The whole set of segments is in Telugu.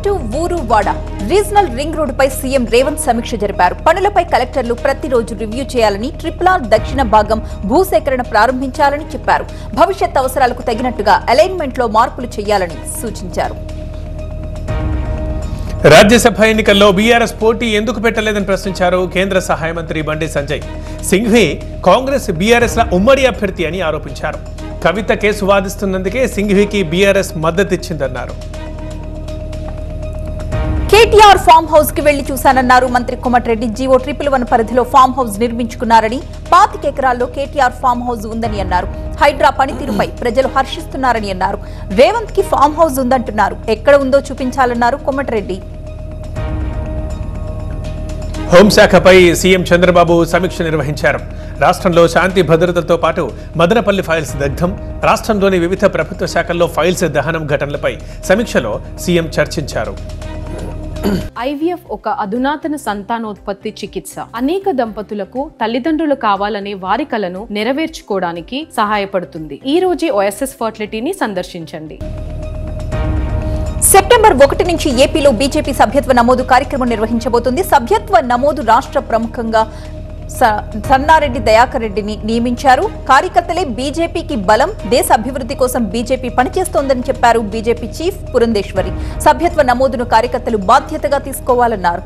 పల్లెటూ ఊరు వాడ రీజనల్ రింగ్ రోడ్డుపై సీఎం రేవంత్ సమీక్ష జరిపారు. పనులపై కలెక్టర్లు ప్రతిరోజు రివ్యూ చేయాలని, RRR దక్షిణ భాగం భూసేకరణ ప్రారంభించాలని చెప్పారు. భవిష్యత్ అవసరాలకు తగినట్టుగా అలైన్మెంట్ లో మార్పులు చేయాలని సూచించారు. రాజ్యసభ ఎన్నికల్లో బీఆర్ఎస్ పోటీ ఎందుకు పెట్టలేదని ప్రశ్నించారు కేంద్ర సహాయ మంత్రి బండి సంజయ్. సింఘ్వి కాంగ్రెస్ బీఆర్ఎస్ ల ఉమ్మడి అభ్యర్థి అని ఆరోపించారు. కవిత కేసు వాదిస్తున్నందుకే సింఘ్వికి బీఆర్ఎస్ మద్దతిచ్చిందన్నారు. కేటీఆర్ ఫామ్ హౌస్ కి వెళ్లి చూశానన్నారు మంత్రి కోమటిరెడ్డి. జీవో 111 పరిధిలో ఫామ్ హౌస్ నిర్మించుకున్నారని, 25 ఎకరాల్లో కేటీఆర్ ఫామ్ హౌస్ ఉందని అన్నారు. హైడ్రా పనితీరుపై ప్రజలు హర్షిస్తున్నారని అన్నారు. రేవంత్ కి ఫామ్ హౌస్ ఉందంటున్నారు, ఎక్కడ ఉందో చూపించాలన్నారు కోమటిరెడ్డి. హోంశాఖపై సీఎం చంద్రబాబు సమీక్ష నిర్వహించారు. రాష్ట్రంలో శాంతి భద్రతలతో పాటు మదనపల్లి ఫైల్స్ దగ్ధం, రాష్ట్రంలోని వివిధ ప్రభుత్వ శాఖల్లో ఫైల్స్ దహనం ఘటనలపై సమీక్షలో సీఎం చర్చించారు. IVF ఒక అధునాతన సంతానోత్పత్తి చికిత్స. అనేక దంపతులకు తల్లిదండ్రులు కావాలనే వారి కలను నెరవేర్చుకోవడానికి సహాయపడుతుంది. ఈ రోజే OSS ఫర్టిలిటీని సందర్శించండి. సెప్టెంబర్ 1 నుంచి ఏపీలో బీజేపీ సభ్యత్వ నమోదు కార్యక్రమం నిర్వహించబోతుంది. సభ్యత్వ నమోదు రాష్ట్ర ప్రముఖంగా సన్నారెడ్డి దయాకర్ రెడ్డిని నియమించారు. కార్యకర్తలే బీజేపీకి బలం, దేశ అభివృద్ధి కోసం బీజేపీ పనిచేస్తోందని చెప్పారు బీజేపీ చీఫ్ పురంధేశ్వరి. సభ్యత్వ నమోదును కార్యకర్తలు బాధ్యతగా తీసుకోవాలన్నారు.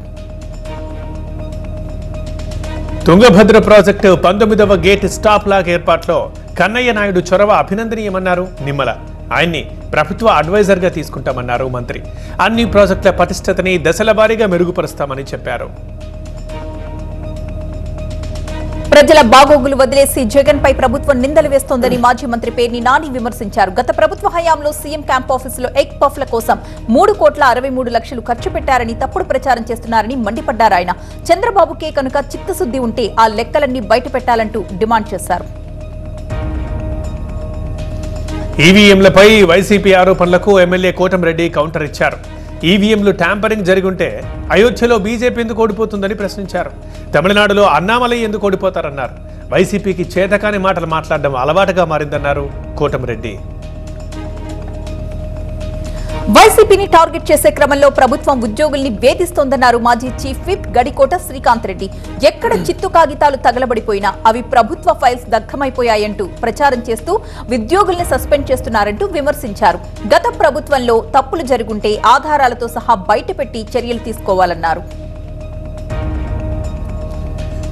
తుంగభద్ర ప్రాజెక్టు 19వ గేట్ స్టాప్ లాగ్ ఏర్పాట్లో కన్నయ్య నాయుడు చొరవ అభినందనీయమన్నారు నిమ్మల. ఆయన్ని ప్రభుత్వ అడ్వైజర్గా తీసుకుంటామన్నారు మంత్రి. అన్ని ప్రాజెక్టుల పటిష్టతని దశల వారీగా మెరుగుపరుస్తామని చెప్పారు. ప్రజల బాగోగులు వదిలేసి జగన్ పై ప్రభుత్వం నిందలు వేస్తోందని మాజీ మంత్రి పేర్ని నాని విమర్శించారు. గత ప్రభుత్వ హయాంలో సీఎం క్యాంప్ ఆఫీసులో ఎగ్ పఫ్ల కోసం 3,63,00,000 ఖర్చు పెట్టారని తప్పుడు ప్రచారం చేస్తున్నారని మండిపడ్డారు ఆయన. చంద్రబాబుకే కనుక చిత్తశుద్ధి ఉంటే ఆ లెక్కలన్నీ బయట పెట్టాలంటూ డిమాండ్ చేశారు. ఈవీఎంలపై వైసీపీ ఆరోపణలకు ఎమ్మెల్యే కోటంరెడ్డి కౌంటర్ ఇచ్చారు. ఈవీఎంలు ట్యాంపరింగ్ జరిగుంటే అయోధ్యలో బీజేపీ ఎందుకు ఓడిపోతుందని ప్రశ్నించారు. తమిళనాడులో అన్నామలై ఎందుకు ఓడిపోతారన్నారు. వైసీపీకి చేతకాని మాటలు మాట్లాడడం అలవాటుగా మారిందన్నారు కోటంరెడ్డి. వైసీపీని టార్గెట్ చేసే క్రమంలో ప్రభుత్వం ఉద్యోగుల్ని వేధిస్తోందన్నారు మాజీ చీఫ్ విప్ గడికోట శ్రీకాంత్ రెడ్డి. ఎక్కడ చిత్తు కాగితాలు తగలబడిపోయినా అవి ప్రభుత్వ ఫైల్స్ దగ్ధమైపోయాయంటూ ప్రచారం చేస్తూ ఉద్యోగుల్ని సస్పెండ్ చేస్తున్నారంటూ విమర్శించారు. గత ప్రభుత్వంలో తప్పులు జరుగుంటే ఆధారాలతో సహా బయటపెట్టి చర్యలు తీసుకోవాలన్నారు.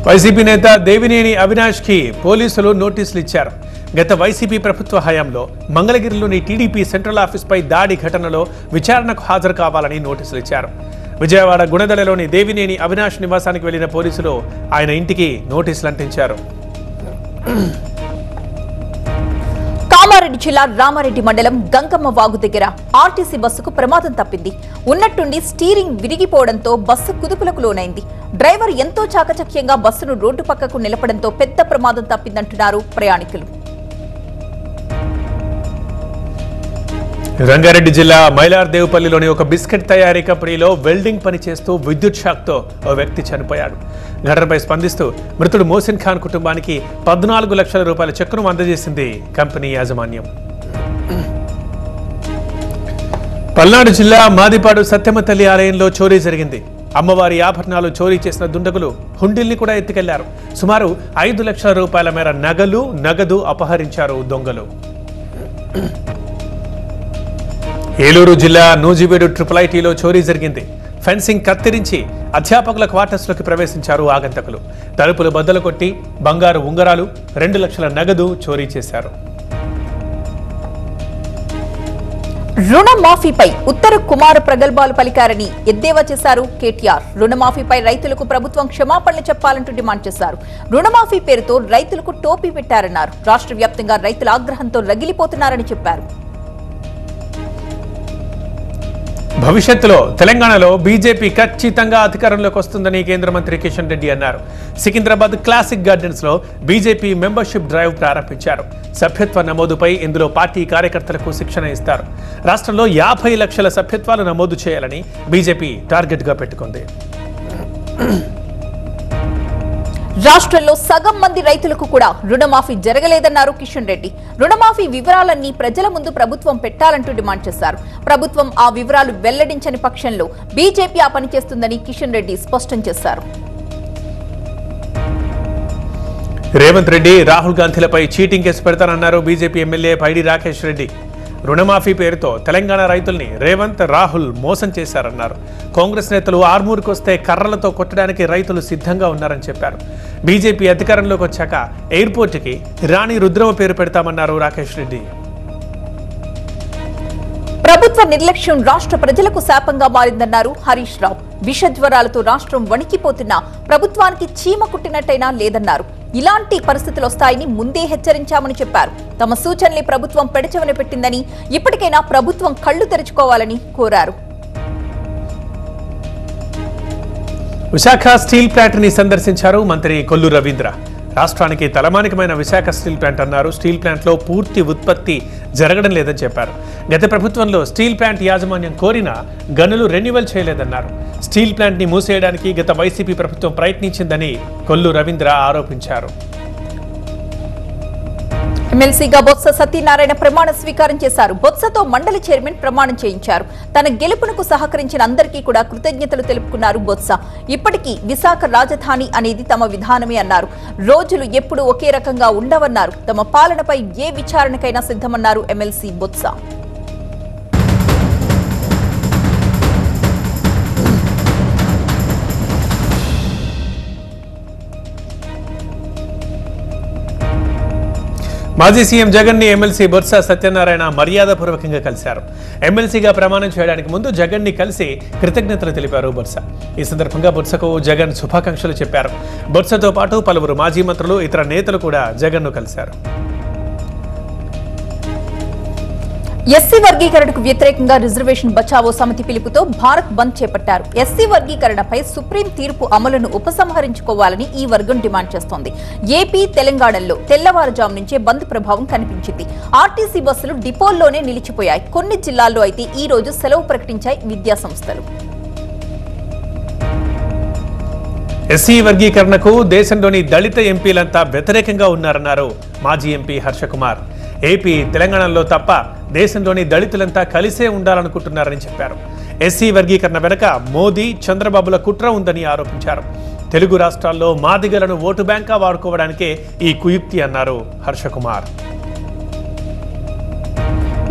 వైసీపీ నేత దేవినేని అవినాష్ కి పోలీసులు నోటీసులు ఇచ్చారు. గత వైసీపీ ప్రభుత్వ హయాంలో మంగళగిరిలోని టీడీపీ సెంట్రల్ ఆఫీస్పై దాడి ఘటనలో విచారణకు హాజరు కావాలని నోటీసులు ఇచ్చారు. విజయవాడ గుణదలలోని దేవినేని అవినాష్ నివాసానికి వెళ్లిన పోలీసులు ఆయన ఇంటికి నోటీసులు అంటించారు. కామారెడ్డి జిల్లా రామారెడ్డి మండలం గంగమ్మ వాగు దగ్గర ఆర్టీసీ బస్సుకు ప్రమాదం తప్పింది. ఉన్నట్టుండి స్టీరింగ్ విరిగిపోవడంతో బస్సు కుదుపులకు లోనైంది. డ్రైవర్ ఎంతో చాకచక్యంగా బస్సును రోడ్డు పక్కకు నిలపడంతో పెద్ద ప్రమాదం తప్పిందంటున్నారు ప్రయాణికులు. రంగారెడ్డి జిల్లా మైలార్దేవుపల్లిలోని ఒక బిస్కెట్ తయారీ కంపెనీలో వెల్డింగ్ పని చేస్తూ విద్యుత్ షాక్తో ఓ వ్యక్తి చనిపోయాడు. ఘటనపై స్పందిస్తూ మృతుడు మోసిన్ ఖాన్ కుటుంబానికి 14 లక్షల రూపాయల చెక్కును అందజేసింది కంపెనీ యాజమాన్యం. పల్నాడు జిల్లా మాదిపాడు సత్యమ్మ తల్లి ఆలయంలో చోరీ జరిగింది. అమ్మవారి ఆభరణాలు చోరీ చేసిన దుండగులు హుండీల్ని కూడా ఎత్తుకెళ్లారు. సుమారు 5 లక్షల రూపాయల మేర నగదు అపహరించారు దొంగలు. ఏలూరు జిల్లా నూజివీడు IIITలో చోరీ జరిగింది. ఫెన్సింగ్ కత్తిరించి అధ్యాపకుల క్వార్టర్స్లోకి ప్రవేశించారు ఆగంతకులు. తలుపులు బద్దలు కొట్టి బంగారు ఉంగరాలు, 2 లక్షల నగదు చోరీ చేశారు. రుణమాఫీపై ఉత్తర కుమార ప్రగల్భాలు పలికారని ఎద్దేవా చేశారు కేటీఆర్. రుణమాఫీపై రైతులకు ప్రభుత్వం క్షమాపణలు చెప్పాలంటూ డిమాండ్ చేశారు. రుణమాఫీ పేరుతో రైతులకు టోపీ పెట్టారన్నారు. రాష్ట్ర వ్యాప్తంగా రైతుల ఆగ్రహంతో రగిలిపోతున్నారని చెప్పారు. భవిష్యత్తులో తెలంగాణలో బీజేపీ ఖచ్చితంగా అధికారంలోకి వస్తుందని కేంద్ర మంత్రి కిషన్ రెడ్డి అన్నారు. సికింద్రాబాద్ క్లాసిక్ గార్డెన్స్ లో బీజేపీ మెంబర్షిప్ డ్రైవ్ ప్రారంభించారు. సభ్యత్వ నమోదుపై ఇందులో పార్టీ కార్యకర్తలకు శిక్షణ ఇస్తారు. రాష్ట్రంలో 50 లక్షల సభ్యత్వాలు నమోదు చేయాలని బీజేపీ టార్గెట్ గా పెట్టుకుంది. రాష్ట్రంలో సగం మంది రైతులకు కూడా రుణమాఫీ జరగలేదన్నారు కిషన్ రెడ్డి. రుణమాఫీ వివరాలన్నీ ప్రజల ముందు ప్రభుత్వం పెట్టాలంటూ డిమాండ్ చేశారు. ప్రభుత్వం ఆ వివరాలు వెల్లడించని పక్షంలో బీజేపీ ఆ పని చేస్తుందని కిషన్ రెడ్డి స్పష్టం చేశారు. రేవంత్ రెడ్డి రాహుల్ గాంధీలపై చీటింగ్ కేసు పెడతానన్నారు బీజేపీ ఎమ్మెల్యే పైడి రాకేష్ రెడ్డి. రుణమాఫీ పేరుతో తెలంగాణ రైతుల్ని రేవంత్, రాహుల్ మోసం చేశారన్నారు. కాంగ్రెస్ నేతలు ఆర్మూర్కు వస్తే కర్రలతో కొట్టడానికి రైతులు సిద్ధంగా ఉన్నారని చెప్పారు. బీజేపీ అధికారంలోకి వచ్చాక ఎయిర్పోర్టుకి రాణి రుద్రమ పేరు పెడతామన్నారు రాకేష్ రెడ్డి. ప్రభుత్వ నిర్లక్ష్యం రాష్ట్ర ప్రజలకు శాపంగా మారిందన్నారు హరీష్ రావు. విషజ్వరాలతో రాష్ట్రం వణికిపోతున్నా ప్రభుత్వానికి చీమ కుట్టినట్టయినా లేదన్నారు. ఇలాంటి పరిస్థితులు వస్తాయని ముందే హెచ్చరించామని చెప్పారు. తమ సూచనల్ని ప్రభుత్వం పెడచెవిన పెట్టిందని, ఇప్పటికైనా ప్రభుత్వం కళ్లు తెరుచుకోవాలని కోరారు. విశాఖ స్టీల్ ప్లాంట్ ని సందర్శించారు మంత్రి కొల్లు రవీంద్ర. రాష్ట్రానికి తలమానికమైన విశాఖ స్టీల్ ప్లాంట్ అన్నారు. స్టీల్ ప్లాంట్లో పూర్తి ఉత్పత్తి జరగడం లేదని చెప్పారు. గత ప్రభుత్వంలో స్టీల్ ప్లాంట్ యాజమాన్యం కోరినా గనులు రెన్యువల్ చేయలేదన్నారు. స్టీల్ ప్లాంట్ ని మూసేయడానికి గత వైసీపీ ప్రభుత్వం ప్రయత్నించిందని కొల్లు రవీంద్ర ఆరోపించారు. ఎమ్మెల్సీగా బొత్స సత్యనారాయణ ప్రమాణ స్వీకారం చేశారు. బొత్సతో మండలి చైర్మన్ ప్రమాణం చేయించారు. తన గెలుపునకు సహకరించిన అందరికీ కూడా కృతజ్ఞతలు తెలుపుకున్నారు బొత్స. ఇప్పటికీ విశాఖ రాజధాని అనేది తమ విధానమే అన్నారు. రోజులు ఎప్పుడూ ఒకే రకంగా ఉండవన్నారు. తమ పాలనపై ఏ విచారణకైనా సిద్ధమన్నారు ఎమ్మెల్సీ బొత్స. మాజీ సీఎం జగన్ ని ఎమ్మెల్సీ బొత్స సత్యనారాయణ మర్యాదపూర్వకంగా కలిశారు. ఎమ్మెల్సీగా ప్రమాణం చేయడానికి ముందు జగన్ ని కలిసి కృతజ్ఞతలు తెలిపారు బొత్స. ఈ సందర్భంగా బొత్సకు జగన్ శుభాకాంక్షలు చెప్పారు. బొత్సతో పాటు పలువురు మాజీ మంత్రులు, ఇతర నేతలు కూడా జగన్ ను కలిశారు. ఎస్సీ వర్గీకరణకు వ్యతిరేకంగా రిజర్వేషన్ బచావో సమితి పిలుపుతో భారత్ బంద్ చేపట్టారు. ఎస్సీ వర్గీకరణపై సుప్రీం తీర్పు అమలును ఉపసంహరించుకోవాలని ఈ వర్గం డిమాండ్ చేస్తోంది. ఏపీ, తెలంగాణలో తెల్లవారుజాము నుంచే బంద్ ప్రభావం కనిపించింది. ఆర్టీసీ బస్సులు డిపోల్లోనే నిలిచిపోయాయి. కొన్ని జిల్లాల్లో అయితే ఈ రోజు సెలవు ప్రకటించాయి విద్యాసంస్థలు. ఎస్సీ వర్గీకరణకు దేశంలోని దళిత ఎంపీలంతా వ్యతిరేకంగా ఉన్నారన్నారు మాజీ ఎంపీ హర్షకుమార్. ఏపీ, తెలంగాణలో తప్ప దేశంలోని దళితులంతా కలిసే ఉండాలనుకుంటున్నారని చెప్పారు. ఎస్సీ వర్గీకరణ వెనుక మోదీ, చంద్రబాబుల కుట్ర ఉందని ఆరోపించారు. తెలుగు రాష్ట్రాల్లో మాదిగలను ఓటు బ్యాంకా వాడుకోవడానికే ఈ కుయుక్తి అన్నారు హర్షకుమార్.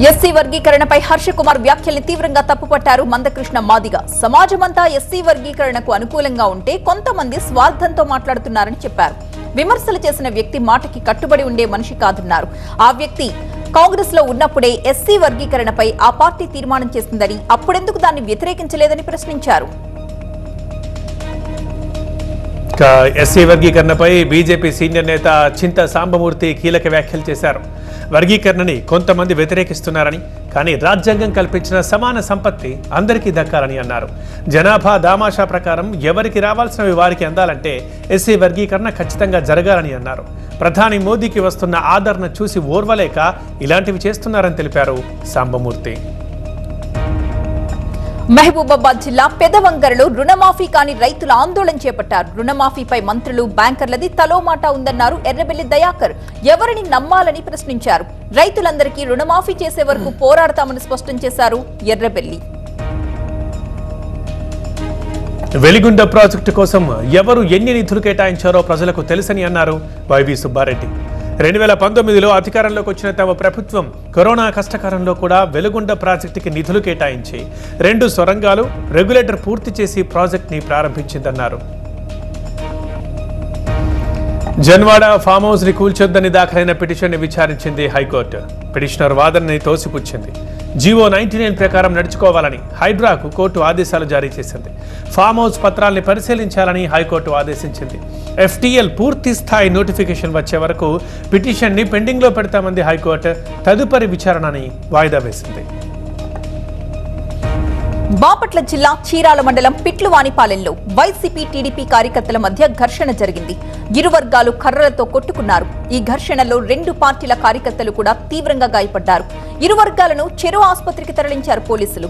ఎస్సీ వర్గీకరణపై హర్షకుమార్ వ్యాఖ్యల్ని తీవ్రంగా తప్పుపట్టారు మందకృష్ణ మాదిగ. సమాజమంతా ఎస్సీ వర్గీకరణకు అనుకూలంగా ఉంటే కొంతమంది స్వార్థంతో మాట్లాడుతున్నారని చెప్పారు. విమర్శలు చేసిన వ్యక్తి మాటకి కట్టుబడి ఉండే మనిషి కాదన్నారు. ఆ వ్యక్తి కాంగ్రెస్ లో ఉన్నప్పుడే ఎస్సీ వర్గీకరణపై ఆ పార్టీ తీర్మానం చేసిందని, అప్పుడెందుకు దాన్ని వ్యతిరేకించలేదని ప్రశ్నించారు. ఎస్సీ వర్గీకరణపై బీజేపీ సీనియర్ నేత చింత సాంబమూర్తి కీలక వ్యాఖ్యలు చేశారు. వర్గీకరణని కొంతమంది వ్యతిరేకిస్తున్నారని, కానీ రాజ్యాంగం కల్పించిన సమాన సంపత్తి అందరికీ దక్కాలని అన్నారు. జనాభా దామాషా ప్రకారం ఎవరికి రావాల్సినవి వారికి అందాలంటే ఎస్సీ వర్గీకరణ ఖచ్చితంగా జరగాలని అన్నారు. ప్రధాని మోదీకి వస్తున్న ఆదరణ చూసి ఓర్వలేక ఇలాంటివి చేస్తున్నారని తెలిపారు సాంబమూర్తి. మహబూబాబాద్ జిల్లా పెదవంగరలో రుణమాఫీ కాని రైతుల ఆందోళన చేపట్టారు. రుణమాఫీపై మంత్రులు, బ్యాంకర్లది తలో మాట ఉందన్నారు ఎర్రబెల్లి దయాకర్. ఎవరిని నమ్మాలని ప్రశ్నించారు. రైతులందరికీ రుణమాఫీ చేసే వరకు పోరాడతామని స్పష్టం చేశారు ఎర్రబెల్లి. వెలిగొండ ప్రాజెక్టు కోసం ఎవరు ఎన్ని నిధులు కేటాయించారో ప్రజలకు తెలుసని అన్నారు వైవి సుబ్బారెడ్డి. 2019లో అధికారంలోకి వచ్చిన తమ ప్రభుత్వం కరోనా కష్టకాలంలో కూడా వెలుగొండ ప్రాజెక్టుకి నిధులు కేటాయించి 2 సొరంగాలు, రెగ్యులేటర్ పూర్తి చేసి ప్రాజెక్టుని ప్రారంభించిందన్నారు. జన్వాడ ఫామ్ హౌస్ ని కూల్చొద్దని దాఖలైన పిటిషన్ ని విచారించింది హైకోర్టు. పిటిషనర్ వాదనని తోసిపుచ్చింది. జీవో 99 ప్రకారం నడుచుకోవాలని హైడ్రాకు కోర్టు ఆదేశాలు జారీ చేసింది. ఫామ్ హౌస్ పత్రాల్ని పరిశీలించాలని హైకోర్టు ఆదేశించింది. FTL పూర్తి స్థాయి నోటిఫికేషన్ వచ్చే వరకు పిటిషన్ ని పెండింగ్ లో పెడతామంది హైకోర్టు. తదుపరి విచారణని వాయిదా వేసింది. బాపట్ల జిల్లా చీరాల మండలం పిట్లువానిపాలెంలో వైసీపీ, టీడీపీ కార్యకర్తల మధ్య ఘర్షణ జరిగింది. ఇరు వర్గాలు కర్రలతో కొట్టుకున్నారు. ఈ ఘర్షణలో 2 పార్టీల కార్యకర్తలు కూడా తీవ్రంగా గాయపడ్డారు. ఇరు వర్గాలను చెరు ఆసుపత్రికి తరలించారు పోలీసులు.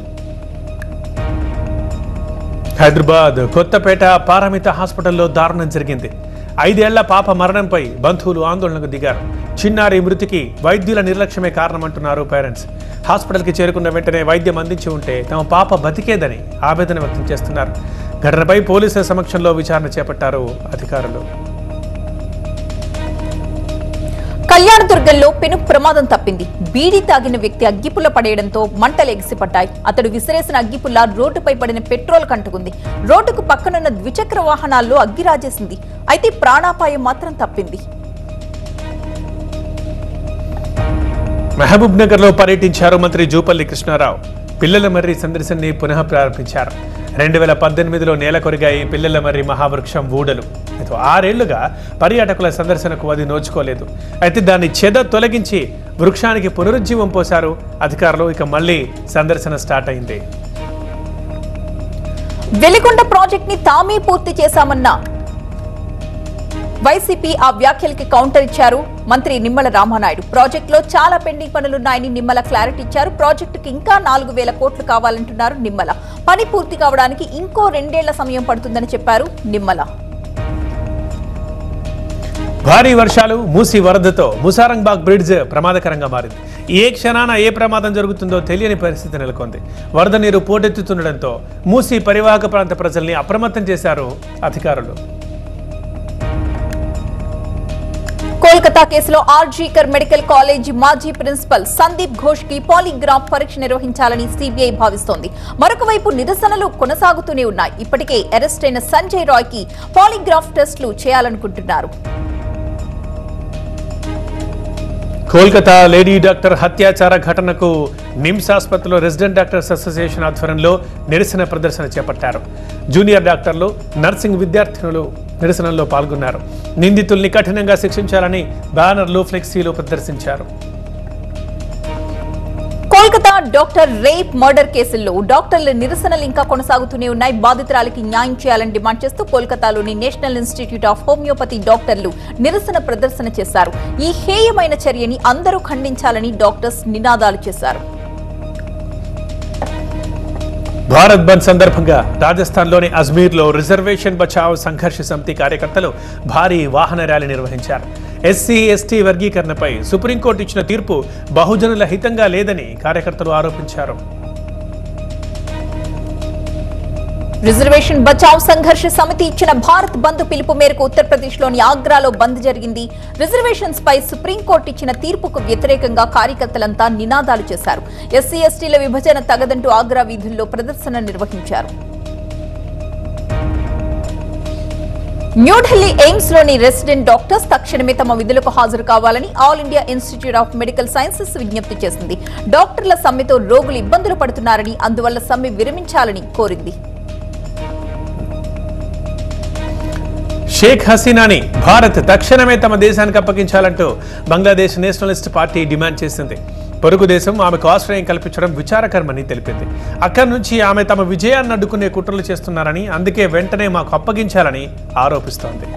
హైదరాబాద్ కొత్తపేట పారమిత హాస్పిటల్లో దారుణం జరిగింది. 5 ఏళ్ల పాప మరణంపై బంధువులు ఆందోళనకు దిగారు. చిన్నారి మృతికి వైద్యుల నిర్లక్ష్యమే కారణమంటున్నారు పేరెంట్స్. హాస్పిటల్కి చేరుకున్న వెంటనే వైద్యం అందించి ఉంటే తమ పాప బతికేదని ఆవేదన వ్యక్తం చేస్తున్నారు. ఘటనపై పోలీసుల సమక్షంలో విచారణ చేపట్టారు అధికారులు. కళ్యాణదుర్గంలో పెను ప్రమాదం తప్పింది. బీడీ తాగిన వ్యక్తి అగ్గిపుల్ల పడేయడంతో మంటలు ఎగిసిపడ్డాయి. అతడు విసిరేసిన అగ్గిపుల్ల రోడ్డుపై పడిన పెట్రోల్ కంటుకుంది. రోడ్డుకు పక్కనున్న ద్విచక్ర వాహనాల్లో అగ్గి రాజేసింది. అయితే ప్రాణాపాయం మాత్రం తప్పింది. మహబూబ్ నగర్ లో పర్యటించారు మంత్రి జూపల్లి కృష్ణారావు. పిల్లల మర్రి సందర్శనని పునః ప్రారంభించారు. 2018లో నేల కొరిగాయి పిల్లల మర్రి మహావృక్షం ఊడలు. 6 ఏళ్లుగా పర్యాటకుల సందర్శనకు అది నోచుకోలేదు. అయితే దాన్ని తొలగించి వృక్షానికి పునరుజ్జీవం పోశారు అధికారులు. ఇక మళ్లీ సందర్శన స్టార్ట్ అయింది. వెలిగొండ ప్రాజెక్ట్ ని తామే పూర్తి చేశామన్న వైసీపీ ఆ వ్యాఖ్యలకి కౌంటర్ ఇచ్చారు మంత్రి నిమ్మల రామానాయుడు. ప్రాజెక్టులో చాలా పెండింగ్ పనులున్నాయని నిమ్మల క్లారిటీ ఇచ్చారు. ప్రాజెక్టుకి ఇంకా 4,000 కోట్లు కావాలంటున్నారు నిమ్మల. పని పూర్తి కావడానికి ఇంకో 2 ఏళ్ల సమయం పడుతుందని చెప్పారు నిమ్మల. భారీ వర్షాలు, మూసి వరదతో ముసారంగ్బాగ్ బ్రిడ్జ్ ప్రమాదకరంగా మారింది. ఏ క్షణాన ఏ ప్రమాదం జరుగుతుందో తెలియని పరిస్థితి నెలకొంది. వరద నీరు పోటెత్తుతుండటంతో మూసి పరివాహక ప్రాంత ప్రజల్ని అప్రమత్తం చేశారు అధికారులు. కోల్కతా కేసులో ఆర్జీకర్ మెడికల్ కాలేజీ మాజీ ప్రిన్సిపల్ సందీప్ ఘోష్ కి పాలిగ్రాఫ్ పరీక్ష నిర్వహించాలని సిబిఐ భావిస్తోంది. మరొక వైపు నిరసనలు కొనసాగుతూనే ఉన్నాయి. ఇప్పటికే అరెస్ట్ అయిన సంజయ్ రాయ్ కి పాలిగ్రాఫ్ టెస్టులు చేయాలనుకుంటున్నారు. కోల్కతా లేడీ డాక్టర్ హత్యాచార ఘటనకు నిమ్స్ ఆసుపత్రిలో రెసిడెంట్ డాక్టర్స్ అసోసియేషన్ ఆధ్వర్యంలో నిరసన ప్రదర్శన చేపట్టారు. జూనియర్ డాక్టర్లు, నర్సింగ్ విద్యార్థినులు నిరసనలో పాల్గొన్నారు. నిందితుల్ని కఠినంగా శిక్షించాలని బ్యానర్లు, ఫ్లెక్సీలు ప్రదర్శించారు. కోల్కతా డాక్టర్ రేప్ మర్డర్ కేసుల్లో డాక్టర్ల నిరసనలు ఇంకా కొనసాగుతూనే ఉన్నాయి. బాధితురాలికి న్యాయం చేయాలని డిమాండ్ చేస్తూ కోల్కతాలోని నేషనల్ ఇన్స్టిట్యూట్ ఆఫ్ హోమియోపతి డాక్టర్లు నిరసన ప్రదర్శన చేశారు. ఈ హేయమైన చర్యని అందరూ ఖండించాలని డాక్టర్స్ నినాదాలు చేశారు. భారత్ బంద్ సందర్భంగా రాజస్థాన్లోని అజ్మీర్లో రిజర్వేషన్ బచావ్ సంఘర్ష సమితి కార్యకర్తలు భారీ వాహన ర్యాలీ నిర్వహించారు. ఎస్సీ, ఎస్టీ వర్గీకరణపై సుప్రీంకోర్టు ఇచ్చిన తీర్పు బహుజనుల హితంగా లేదని కార్యకర్తలు ఆరోపించారు. రిజర్వేషన్ బచావ్ సంఘర్ష సమితి ఇచ్చిన భారత్ బంద్ పిలుపు మేరకు ఉత్తరప్రదేశ్లోని ఆగ్రాలో బంద్ జరిగింది. రిజర్వేషన్స్ పై సుప్రీంకోర్టు ఇచ్చిన తీర్పుకు వ్యతిరేకంగా కార్యకర్తలంతా నినాదాలు చేశారు. ఎస్సీ, ఎస్టీల విభజన తగదంటూ ఆగ్రా వీధుల్లో ప్రదర్శన నిర్వహించారు. న్యూఢిల్లీ ఎయిమ్స్ లోని రెసిడెంట్ డాక్టర్స్ తక్షణమే తమ విధులకు హాజరు కావాలని all India institute of medical sciences విజ్ఞప్తి చేసింది. డాక్టర్ల సమ్మెతో రోగులు ఇబ్బందులు పడుతున్నారని, అందువల్ల సమ్మె విరమించాలని కోరింది. షేక్ హసీనాని భారత్ తక్షణమే తమ దేశానికి అప్పగించాలంటూ బంగ్లాదేశ్ నేషనలిస్ట్ పార్టీ డిమాండ్ చేసింది. పొరుగు దేశం ఆమెకు ఆశ్రయం కల్పించడం విచారకరమని తెలిపింది. అక్కడి నుంచి ఆమె తమ విజయాన్ని అడ్డుకునే కుట్రలు చేస్తున్నారని, అందుకే వెంటనే మాకు అప్పగించాలని ఆరోపిస్తోంది.